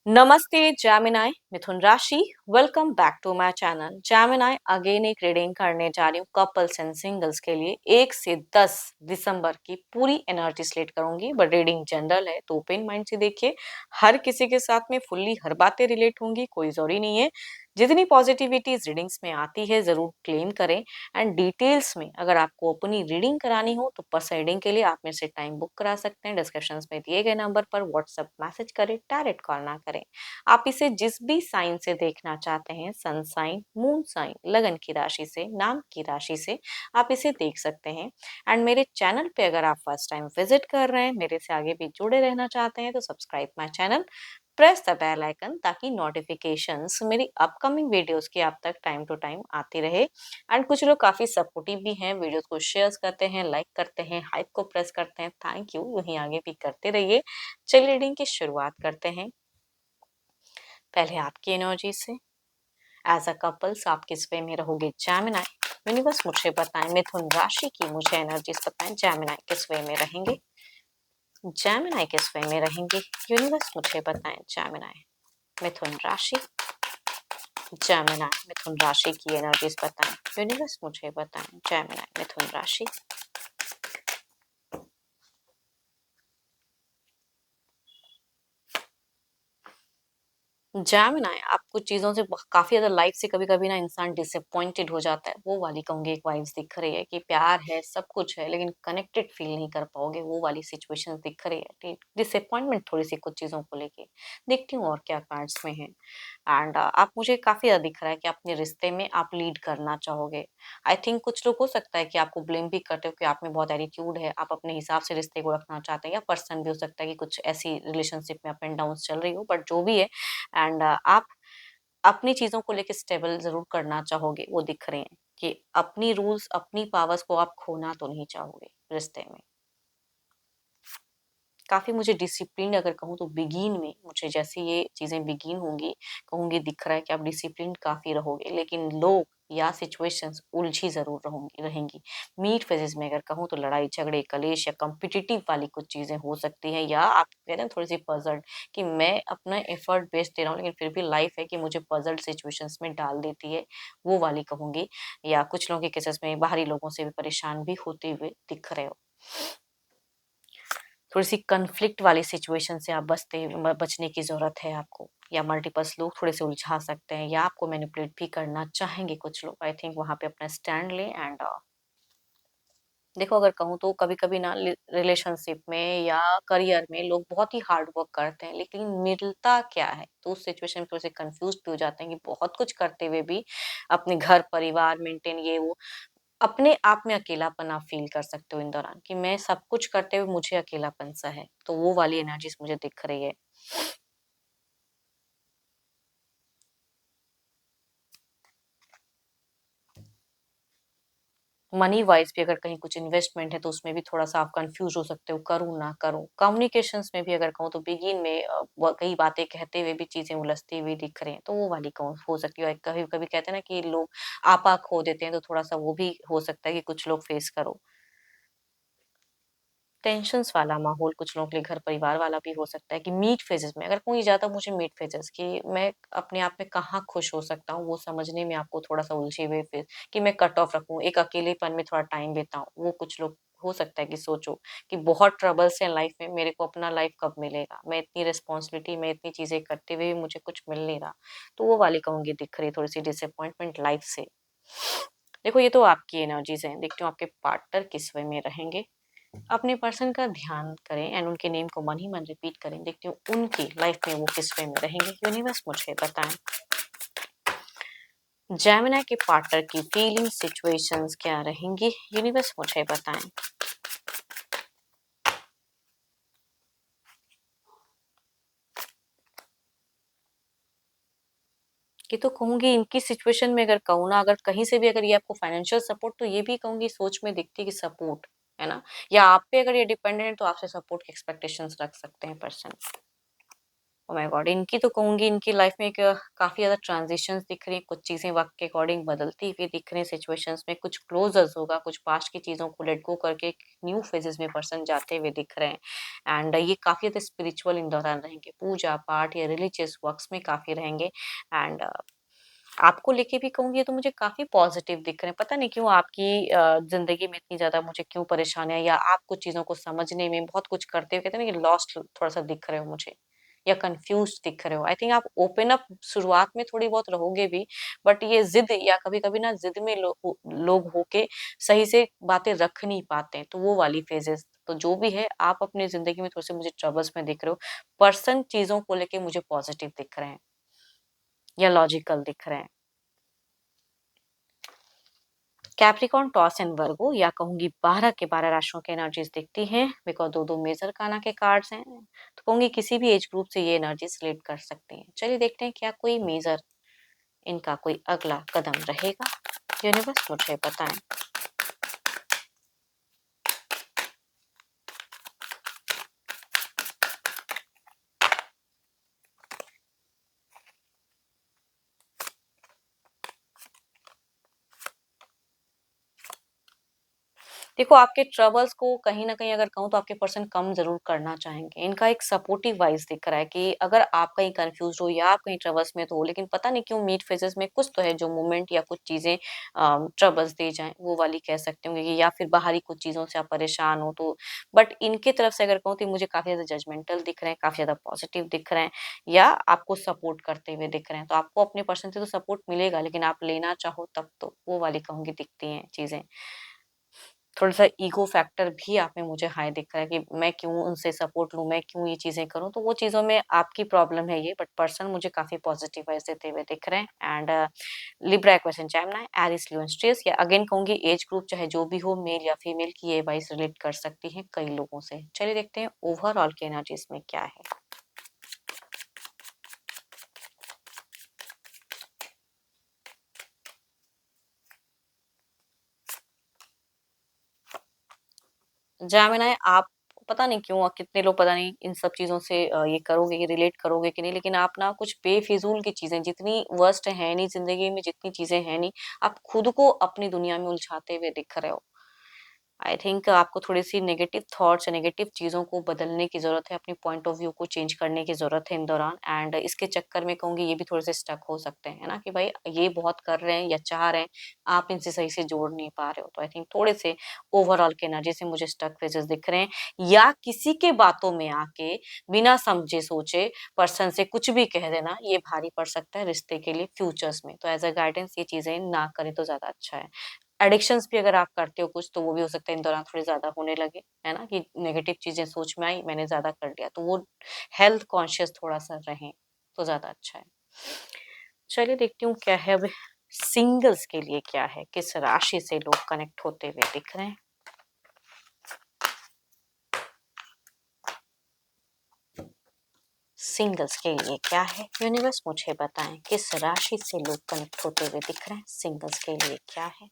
नमस्ते Gemini, मिथुन राशि। Welcome back to my channel Gemini। Again एक रीडिंग करने जा रही हूँ कपल्स एंड सिंगल्स के लिए 1 से 10 दिसंबर की पूरी एनर्जी स्लेट करूंगी, बट रीडिंग जनरल है तो ओपन माइंड से देखिए। हर किसी के साथ में फुल्ली हर बातें रिलेट होंगी, कोई जरूरी नहीं है। जितनी पॉजिटिविटी इस रीडिंग्स में आती है जरूर क्लेम करें। एंड डिटेल्स में अगर आपको अपनी रीडिंग करानी हो तो पर्सनल रीडिंग के लिए आप मेरे से टाइम बुक करा सकते हैं। डिस्क्रिप्शन में दिए गए नंबर पर व्हाट्सएप मैसेज करें, डायरेक्ट कॉल ना करें। आप इसे जिस भी साइन से देखना चाहते हैं, सन साइन, मून साइन, लगन की राशि से, नाम की राशि से आप इसे देख सकते हैं। एंड मेरे चैनल पे अगर आप फर्स्ट टाइम विजिट कर रहे हैं, मेरे से आगे भी जुड़े रहना चाहते हैं तो subscribe my channel, press the bell icon ताकि नोटिफिकेशंस मेरी अपकमिंग वीडियोस की आप तक टाइम टू टाइम आती रहे। एंड कुछ लोग काफी सपोर्टिव भी हैं, वीडियोस को शेयर करते हैं, लाइक करते हैं, हाइप को प्रेस करते हैं। थैंक यू, यूं ही आगे भी करते रहिए। चलिए रीडिंग की शुरुआत करते हैं। पहले आपकी एनर्जी से। एज अ कपल्स आप किस वे में रहोगे जेमिनी? यूनिवर्स मुझे बताएं। मिथुन राशि की मुझे एनर्जीज बताएं, जेमिनी किस वे में रहेंगे? जेमिनी किस वे में रहेंगे? यूनिवर्स मुझे बताएं। जेमिनी, मिथुन राशि, जेमिनी मिथुन राशि की एनर्जीज बताएं। यूनिवर्स मुझे बताएं। जेमिनी, मिथुन राशि। जेमिनी, आप कुछ चीज़ों से काफ़ी ज़्यादा लाइफ से कभी-कभी ना इंसान डिसअपॉइंटेड हो जाता है, वो वाली कहूँगी एक वाइब्स दिख रही है कि प्यार है, सब कुछ है, लेकिन कनेक्टेड फ़ील नहीं कर पाओगे, वो वाली सिचुएशंस दिख रही है। ठीक, डिसअपॉइंटमेंट थोड़ी-सी कुछ चीज़ों को लेके। देखती हूँ और क्या कार्ड्स में है। एंड आप मुझे काफ़ी ज़्यादा दिख रहा है कि अपने रिश्ते में आप लीड करना चाहोगे। आई थिंक कुछ लोग हो सकता है कि आपको ब्लेम भी करते हो कि आप में बहुत एटीट्यूड है, आप अपने हिसाब से रिश्ते को रखना चाहते हैं, या पर्सन भी हो सकता है कि कुछ ऐसी रिलेशनशिप में अप एंड डाउन्स चल रही हो, बट जो भी है। एंड आप अपनी चीज़ों को लेके स्टेबल ज़रूर करना चाहोगे, वो दिख रहे हैं कि अपनी रूल्स, अपनी पावर्स को आप खोना तो नहीं चाहोगे रिश्ते में। काफ़ी मुझे डिसिप्लिन अगर कहूँ तो बिगिन में मुझे जैसे ये चीज़ें बिगिन होंगी, कहूँगी दिख रहा है कि आप डिसिप्लिन काफ़ी रहोगे, लेकिन लोग या सिचुएशंस उलझी ज़रूर रहेंगी। मीट फेजेज़ में अगर कहूँ तो लड़ाई झगड़े, कलेश या कॉम्पिटिटिव वाली कुछ चीज़ें हो सकती हैं, या आप कहते हैं ना थोड़ी-सी पज़ल्ड कि मैं अपना एफर्ट बेस्ट दे रहा हूँ, लेकिन फिर भी लाइफ़ है कि मुझे पज़ल्ड सिचुएशंस में डाल देती है, वो वाली कहूँगी। या कुछ लोगों के केसेस में बाहरी लोगों से भी परेशान भी होते हुए दिख रहे हो। थोड़ी-सी कॉन्फ्लिक्ट वाली सिचुएशन से आप बचने की ज़रूरत है आपको, या मल्टीपल्स लोग थोड़े-से उलझा सकते हैं, या आपको मैनिपुलेट भी करना चाहेंगे कुछ लोग। आई थिंक वहाँ पे अपना स्टैंड लें। एंड देखो अगर कहूँ तो कभी-कभी ना रिलेशनशिप में या करियर में लोग बहुत ही हार्ड वर्क करते हैं, लेकिन मिलता क्या है? तो उस सिचुएशन में थोड़े-से कन्फ्यूज़्ड भी हो जाते हैं कि बहुत कुछ करते हुए भी अपने घर, परिवार मेंटेन ये वो, अपने आप में अकेलापन आप फ़ील कर सकते हो इन दौरान कि मैं सब कुछ करते हुए मुझे अकेलापन-सा है। तो वो वाली एनर्जीज़ मुझे दिख रही है। मनी वाइज़ भी अगर कहीं कुछ इन्वेस्टमेंट है तो उसमें भी थोड़ा-सा आप कन्फ्यूज़ हो सकते हो, करूँ ना करूँ? कम्युनिकेशंस में भी अगर कहूँ तो बिगिन में कई बातें कहते हुए भी चीज़ें उलझती हुई दिख रही हैं, तो वो वाली कहूँ हो सकती है। कभी-कभी कहते हैं ना कि लोग आपा खो देते हैं, तो थोड़ा-सा वो भी हो सकता है कि कुछ लोग फेस करो। टेंशन्स वाला माहौल कुछ लोगों के लिए घर परिवार वाला भी हो सकता है कि मिड फेजेस में अगर कोई ज़्यादा मुझे मिड फेजेस कि मैं अपने आप में कहाँ खुश हो सकता हूँ, वो समझने में आपको थोड़ा-सा उलझे हुए फिर कि मैं कट ऑफ रखूँ, एक अकेलेपन में थोड़ा टाइम बिताऊँ। वो कुछ लोग हो सकता है कि सोचो कि बहुत ट्रबल्स हैं लाइफ में, मेरे को अपना लाइफ कब मिलेगा? मैं इतनी रिस्पॉन्सिबिलिटी मैं इतनी चीज़ें करते हुए भी मुझे कुछ मिल नहीं रहा। तो वो वाली कहूँगी दिख रही है थोड़ी-सी डिसअपॉइंटमेंट लाइफ से। देखो ये तो आपकी एनर्जीज़ हैं, देखती हूँ आपके पार्टनर किस वे में रहेंगे। अपने पर्सन का ध्यान करें एंड उनके नेम को मन ही मन रिपीट करें। देखती हूँ उनकी लाइफ में वो किस वे में रहेंगे। यूनिवर्स मुझे बताएं। जेमिनी के पार्टनर की फीलिंग सिचुएशंस क्या रहेंगी? यूनिवर्स मुझे बताएं। ये तो कहूंगी इनकी सिचुएशन में अगर कहूँ ना, अगर कहीं से भी अगर ये आपको फाइनेंशियल सपोर्ट, तो ये भी कहूंगी सोच में दिखती है कि सपोर्ट है ना, या आप पे अगर ये डिपेंडेंट है तो आपसे सपोर्ट की एक्सपेक्टेशंस रख सकते हैं पर्सन। Oh my God! इनकी तो कहूँगी इनकी लाइफ में एक काफ़ी ज़्यादा ट्रांज़िशंस दिख रही हैं, कुछ चीज़ें वक़्त के अकॉर्डिंग बदलती हुई दिख रही हैं सिचुएशंस में, कुछ क्लोज़र्स होगा, कुछ पास्ट की चीज़ों को लेट गो करके एक न्यू फ़ेजेज़ में पर्सन जाते हुए दिख रहे हैं एंड ये काफ़ी ज़्यादा स्पिरिचुअल इन दौरान रहेंगे, पूजा-पाठ या रिलीजियस वर्क्स में काफ़ी रहेंगे एंड आपको लेके भी कहूँगी तो मुझे काफ़ी पॉज़िटिव दिख रहे हैं। पता नहीं क्यों आपकी ज़िंदगी में इतनी ज़्यादा मुझे क्यों परेशानियाँ या आप कुछ चीज़ों को समझने में बहुत कुछ करते हुए कहते हैं ना कि लॉस्ट थोड़ा-सा दिख रहे हो मुझे या कन्फ्यूज़्ड दिख रहे हो। आई थिंक आप ओपन अप शुरुआत में थोड़ी बहुत रहोगे भी, बट ये ज़िद या कभी-कभी ना ज़िद में लोग होके सही से बातें रख नहीं पाते हैं, तो वो वाली फ़ेज़ेज़ तो जो भी है आप अपनी ज़िंदगी में थोड़े-से मुझे ट्रबल्स में दिख रहे हो। पर्सन चीज़ों को लेके मुझे पॉज़िटिव दिख रहे हैं या लॉजिकल दिख रहे हैं। कैप्रिकॉर्न, टॉस एंड वर्गो या कहूँगी 12 के 12 राशियों की एनर्जीज़ दिखती हैं बिकॉज़ 2-2 मेजर काना के कार्ड्स हैं। तो कहूँगी किसी भी एज ग्रुप से ये एनर्जीज़ रिलेट कर सकती हैं। चलिए देखते हैं क्या कोई मेजर इनका कोई अगला कदम रहेगा? यूनिवर्स मुझे बताएँ। देखो, आपके ट्रबल्स को कहीं न कहीं अगर कहूँ तो आपके पर्सन कम ज़रूर करना चाहेंगे। इनका एक सपोर्टिव वाइज़ दिख रहा है कि अगर आप कहीं कन्फ्यूज़्ड हो या आप कहीं ट्रबल्स में तो हो, लेकिन पता नहीं क्यों मिड फेजेज़ में कुछ तो है जो मूवमेंट या कुछ चीज़ें ट्रबल्स दे जाएँ, वो वाली कह सकते होंगे कि या फिर बाहरी कुछ चीज़ों से आप परेशान हो तो बट इनकी तरफ से अगर कहूँ तो मुझे काफ़ी ज़्यादा जजमेंटल दिख रहे हैं, काफ़ी ज़्यादा पॉज़िटिव दिख रहे हैं या आपको सपोर्ट करते हुए दिख रहे हैं। तो आपको अपने पर्सन से तो सपोर्ट मिलेगा, लेकिन आप लेना चाहो तब तो, वो वाली कहूँगी दिखती हैं चीज़ें। थोड़ा-सा ईगो फैक्टर भी आप में मुझे हाई दिख रहा है कि मैं क्यों उनसे सपोर्ट लूँ, मैं क्यों ये चीज़ें करूँ, तो वो चीज़ों में आपकी प्रॉब्लम है ये, बट पर्सन मुझे काफ़ी पॉजिटिव वाइज़ देते हुए दिख रहे हैं and Libra, Aquarius and Gemini, Aries, Leo and stress या अगेन कहूँगी एज ग्रुप चाहे जो भी हो, मेल या फीमेल की ये वाइज़ रिलेट कर सकती हैं कई लोगों से। चलिए देखते हैं ओवरऑल की एनर्जीज़ में क्या है। जेमिनी आप पता नहीं क्यों कितने लोग पता नहीं इन सब चीज़ों से ये करोगे कि रिलेट करोगे कि नहीं, लेकिन आप ना कुछ बेफिज़ूल की चीज़ें जितनी वर्स्ट है नहीं ज़िंदगी में जितनी चीज़ें हैं नहीं, आप खुद को अपनी दुनिया में उलझाते हुए दिख रहे हो। आई थिंक आपको थोड़ी-सी नेगेटिव थॉट्स या नेगेटिव चीज़ों को बदलने की ज़रूरत है, अपनी पॉइंट ऑफ व्यू को चेंज करने की ज़रूरत है इन दौरान एंड इसके चक्कर में कहूँगी ये भी थोड़े-से स्टक हो सकते हैं, है ना? कि भाई ये बहुत कर रहे हैं या चाह रहे हैं, आप इनसे सही से जोड़ नहीं पा रहे हो। तो आई थिंक थोड़े-से ओवरऑल की एनर्जी से मुझे स्टक फेजेज़ दिख रहे हैं या किसी के बातों में आके बिना समझे-सोचे पर्सन से कुछ भी कह देना, ये भारी पड़ सकता है रिश्ते के लिए फ्यूचर्स में। तो एज़ अ गाइडेंस ये चीज़ें ना करें तो ज़्यादा अच्छा है। एडिक्शंस भी अगर आप करते हो कुछ तो वो भी हो सकता है इन दौरान थोड़े ज़्यादा होने लगे, है ना? कि नेगेटिव चीज़ें सोच में आई, मैंने ज़्यादा कर लिया, तो वो हेल्थ कॉन्शियस थोड़ा-सा रहें, तो ज़्यादा अच्छा है। चलिए देखती हूँ क्या है अब सिंगल्स के लिए क्या है? किस राशि से लोग कनेक्ट होते हुए दिख रहे हैं? सिंगल्स के लिए क्या है? यूनिवर्स मुझे बताएँ किस राशि से लोग कनेक्ट होते हुए दिख रहे हैं? सिंगल्स के लिए क्या है?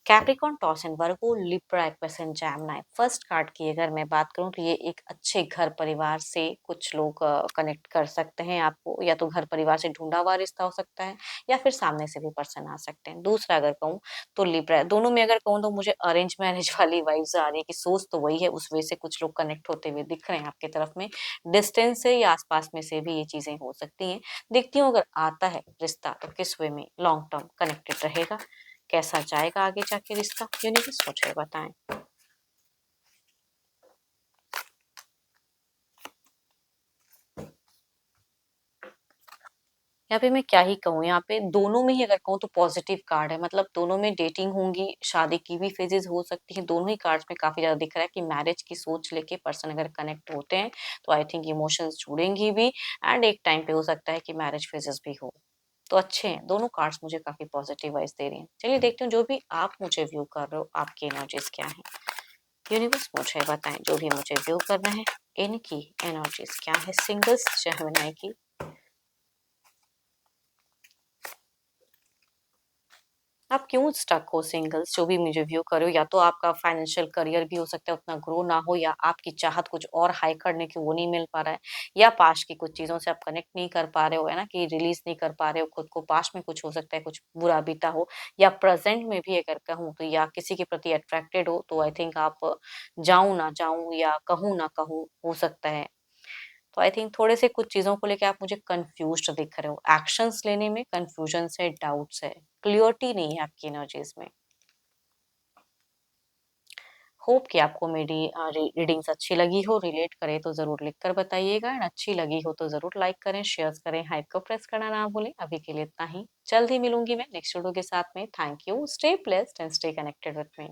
Capricorn, toss and Virgo, Libra, Aquarius and Gemini. First card की अगर मैं बात करूँ तो ये एक अच्छे घर परिवार से कुछ लोग कनेक्ट कर सकते हैं आपको या तो घर परिवार से ढूँढा हुआ रिश्ता हो सकता है या फिर सामने से भी पर्सन आ सकते हैं। दूसरा अगर कहूँ तो लिब्रा है। दोनों में अगर कहूँ तो मुझे अरेंज मैरेज वाली वाइब्स आ रही है कि सोच तो वही है, उस वजह से कुछ लोग कनेक्ट होते हुए दिख रहे हैं आपकी तरफ में। डिस्टेंस से या आस-पास में से भी ये चीज़ें हो सकती हैं। देखती हूँ अगर आता है रिश्ता तो किस वे में लॉन्ग टर्म कनेक्टेड रहेगा। कैसा जाएगा आगे जाके रिश्ता? यूनिवर्स मुझे बताएँ। यहाँ पे मैं क्या ही कहूँ, यहाँ पे दोनों में ही अगर कहूँ तो पॉज़िटिव कार्ड है, मतलब दोनों में डेटिंग होंगी, शादी की भी फ़ेजेज़ हो सकती हैं, दोनों ही कार्ड्स में काफ़ी ज़्यादा दिख रहा है कि मैरिज की सोच लेके पर्सन अगर कनेक्ट होते हैं, तो आई थिंक इमोशंस जुड़ेंगी भी एंड एक टाइम पे हो सकता है कि मैरिज फ़ेजेज़ भी हो। तो अच्छे हैं, दोनों कार्ड्स मुझे काफ़ी पॉज़िटिव वाइब्स दे रही हैं। चलिए देखते हैं जो भी आप मुझे व्यू कर रहे हो, आपकी एनर्जीज़ क्या हैं? यूनिवर्स मुझे बताएँ जो भी मुझे व्यू कर रहे हैं, इनकी एनर्जीज़ क्या है? सिंगल्स जेमिनी की। आप क्यों स्टक हो सिंगल्स, जो भी मुझे व्यू कर रहे हो, या तो आपका फाइनेंशियल करियर भी हो सकता है उतना ग्रो ना हो, या आपकी चाहत कुछ और हाई करने की वो नहीं मिल पा रहा है, या पास्ट की कुछ चीज़ों से आप कनेक्ट नहीं कर पा रहे हो, है ना, कि रिलीज़ नहीं कर पा रहे हो खुद को, पास्ट में कुछ हो सकता है, कुछ बुरा बीता हो, या प्रेज़ेंट में भी अगर कहूँ तो, या किसी के प्रति अट्रैक्टेड हो, तो आई थिंक आप जाऊँ ना जाऊँ या कहूँ ना कहूँ, हो सकता है। तो आई थिंक थोड़े से कुछ चीज़ों को लेके आप मुझे कन्फ्यूज़्ड दिख रहे हो। एक्शंस लेने में कन्फ्यूजन्स है, डाउट्स है, क्लैरिटी नहीं है आपकी एनर्जीज़ में। होप कि आपको मेरी रीडिंग्स अच्छी लगी हो, रिलेट करे तो ज़रूर लिख कर बताइएगा, एंड अच्छी लगी हो तो ज़रूर लाइक करें, शेयर्स करें, हाइप को प्रेस करना ना भूलें। अभी के लिए इतना ही। जल्द ही मिलूँगी मैं नेक्स्ट वीडियो के साथ में। Thank you, stay blessed and stay connected with me.